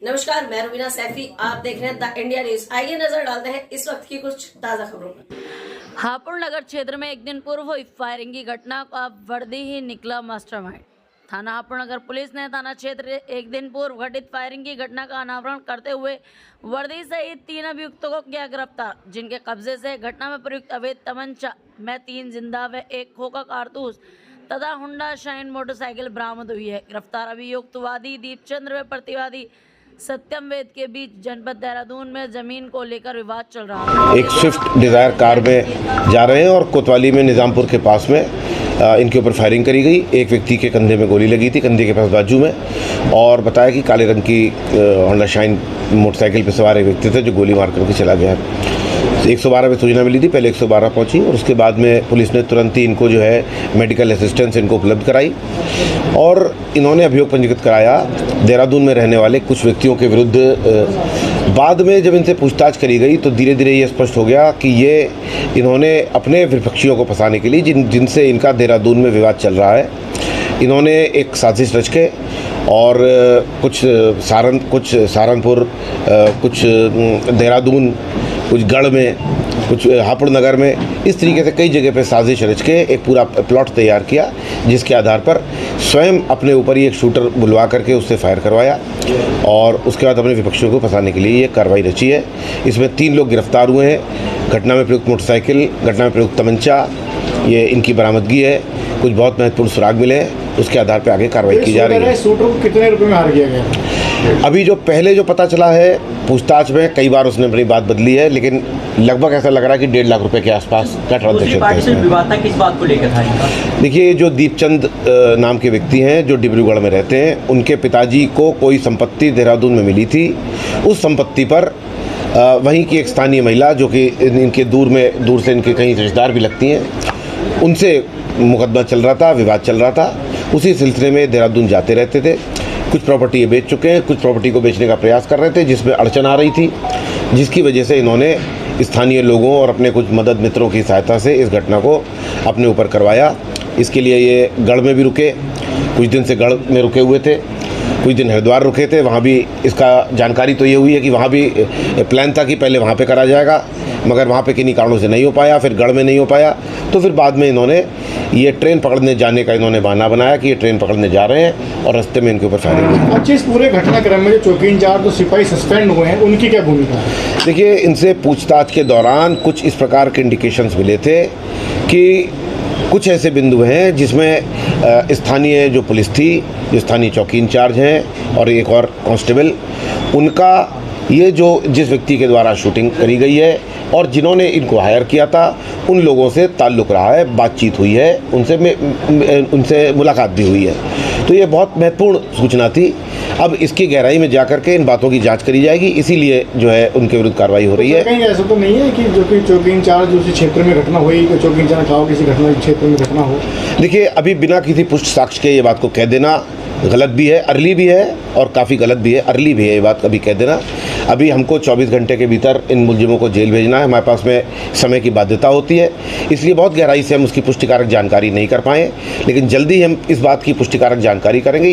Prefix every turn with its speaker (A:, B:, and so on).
A: नमस्कार, मैं रुबीना सैफी। आप देख रहे हैं द इंडिया न्यूज। आइए नजर डालते हैं इस वक्त की कुछ ताजा खबरों पर।
B: हापुड़ नगर क्षेत्र में एक दिन पूर्व हुई फायरिंग की घटना का वर्दी ही निकला मास्टरमाइंड। थाना हापुड़ नगर पुलिस ने थाना क्षेत्र एक दिन पूर्व घटित फायरिंग की घटना का अनावरण करते हुए वर्दी सहित 3 अभियुक्तों को किया गिरफ्तार, जिनके कब्जे से घटना में प्रयुक्त अवैध तमंचा में 3 जिंदा व 1 खोखा कारतूस तथा हुंडा शाइन मोटरसाइकिल बरामद हुई है। गिरफ्तार अभियुक्तवादी दीपचंद्र व प्रतिवादी सत्यम वेद के बीच जनपद देहरादून में जमीन को लेकर विवाद चल रहा है।
C: एक स्विफ्ट डिज़ायर कार में जा रहे हैं और कोतवाली में निज़ामपुर के पास में इनके ऊपर फायरिंग करी गई। एक व्यक्ति के कंधे में गोली लगी थी, कंधे के पास बाजू में, और बताया कि काले रंग की होंडा शाइन मोटरसाइकिल पर सवार एक व्यक्ति थे जो गोली मार करके चला गया। 112 में सूचना मिली थी, पहले 112 पहुंची और उसके बाद में पुलिस ने तुरंत ही इनको जो है मेडिकल असिस्टेंस इनको उपलब्ध कराई और इन्होंने अभियोग पंजीकृत कराया देहरादून में रहने वाले कुछ व्यक्तियों के विरुद्ध। बाद में जब इनसे पूछताछ करी गई तो धीरे धीरे ये स्पष्ट हो गया कि ये इन्होंने अपने विपक्षियों को फंसाने के लिए जिनसे इनका देहरादून में विवाद चल रहा है, इन्होंने एक साजिश रच के और कुछ सहारनपुर, कुछ देहरादून, कुछ गढ़ में, कुछ हापुड़ नगर में, इस तरीके से कई जगह पे साजिश रच के एक पूरा प्लॉट तैयार किया, जिसके आधार पर स्वयं अपने ऊपर ही एक शूटर बुलवा करके उससे फायर करवाया और उसके बाद अपने विपक्षियों को फंसाने के लिए ये कार्रवाई रची है। इसमें 3 लोग गिरफ्तार हुए हैं। घटना में प्रयुक्त मोटरसाइकिल, घटना में प्रयुक्त तमंचा, ये इनकी बरामदगी है। कुछ बहुत महत्वपूर्ण सुराग मिले हैं, उसके आधार पर आगे कार्रवाई की जा रही है।
D: शूटर को कितने रुपए में हार किया गया?
C: अभी जो पहले जो पता चला है, पूछताछ में कई बार उसने अपनी बात बदली है, लेकिन लगभग ऐसा लग रहा है कि 1.5 लाख रुपए के आसपास का ट्रांजेक्शन
E: विवाद किस बात को लेकर था?
C: देखिए, जो दीपचंद नाम के व्यक्ति हैं जो डिब्रूगढ़ में रहते हैं, उनके पिताजी को कोई संपत्ति देहरादून में मिली थी। उस संपत्ति पर वहीं की एक स्थानीय महिला जो कि इनके दूर से इनके कई रिश्तेदार भी लगती हैं, उनसे मुकदमा चल रहा था, विवाद चल रहा था। उसी सिलसिले में देहरादून जाते रहते थे। कुछ प्रॉपर्टी ये बेच चुके हैं, कुछ प्रॉपर्टी को बेचने का प्रयास कर रहे थे, जिसमें अड़चन आ रही थी, जिसकी वजह से इन्होंने स्थानीय लोगों और अपने कुछ मदद मित्रों की सहायता से इस घटना को अपने ऊपर करवाया। इसके लिए ये गढ़ में भी रुके, कुछ दिन से गढ़ में रुके हुए थे, कुछ दिन हरिद्वार रुके थे। वहाँ भी इसका जानकारी तो ये हुई है कि वहाँ भी प्लान था कि पहले वहाँ पे करा जाएगा, मगर वहाँ पे किन्हीं कारणों से नहीं हो पाया, फिर गढ़ में नहीं हो पाया। तो फिर बाद में इन्होंने ये ट्रेन पकड़ने जाने का इन्होंने बहाना बनाया कि ये ट्रेन पकड़ने जा रहे हैं और रास्ते में इनके ऊपर फायरिंग हुई।
D: अच्छा, इस पूरे घटनाक्रम में जो चौकी इंचार्ज जो सिपाही सस्पेंड हुए हैं, उनकी क्या भूमिका है?
C: देखिए, इनसे पूछताछ के दौरान कुछ इस प्रकार के इंडिकेशंस मिले थे कि कुछ ऐसे बिंदु हैं जिसमें स्थानीय जो पुलिस थी, जो स्थानीय चौकी इंचार्ज हैं और एक और कांस्टेबल, उनका ये जो जिस व्यक्ति के द्वारा शूटिंग करी गई है और जिन्होंने इनको हायर किया था, उन लोगों से ताल्लुक़ रहा है, बातचीत हुई है, उनसे मुलाकात भी हुई है। तो ये बहुत महत्वपूर्ण सूचना थी। अब इसकी गहराई में जाकर के इन बातों की जांच करी जाएगी, इसीलिए जो है उनके विरुद्ध कार्रवाई हो रही है।
D: कहीं ऐसा तो नहीं है कि जो कि चौकी इंचार्ज उसी क्षेत्र में घटना हुई, तो चौकी इंचार्ज कहा किसी घटना क्षेत्र में घटना हो?
C: देखिए, अभी बिना किसी पुष्ट साक्ष्य के ये बात को कह देना गलत भी है, अर्ली भी है और काफ़ी गलत भी है। अर्ली भी है ये बात कभी कह देना। अभी हमको 24 घंटे के भीतर इन मुलजिमों को जेल भेजना है, हमारे पास में समय की बाध्यता होती है, इसलिए बहुत गहराई से हम उसकी पुष्टिकारक जानकारी नहीं कर पाए, लेकिन जल्दी हम इस बात की पुष्टिकारक जानकारी करेंगे।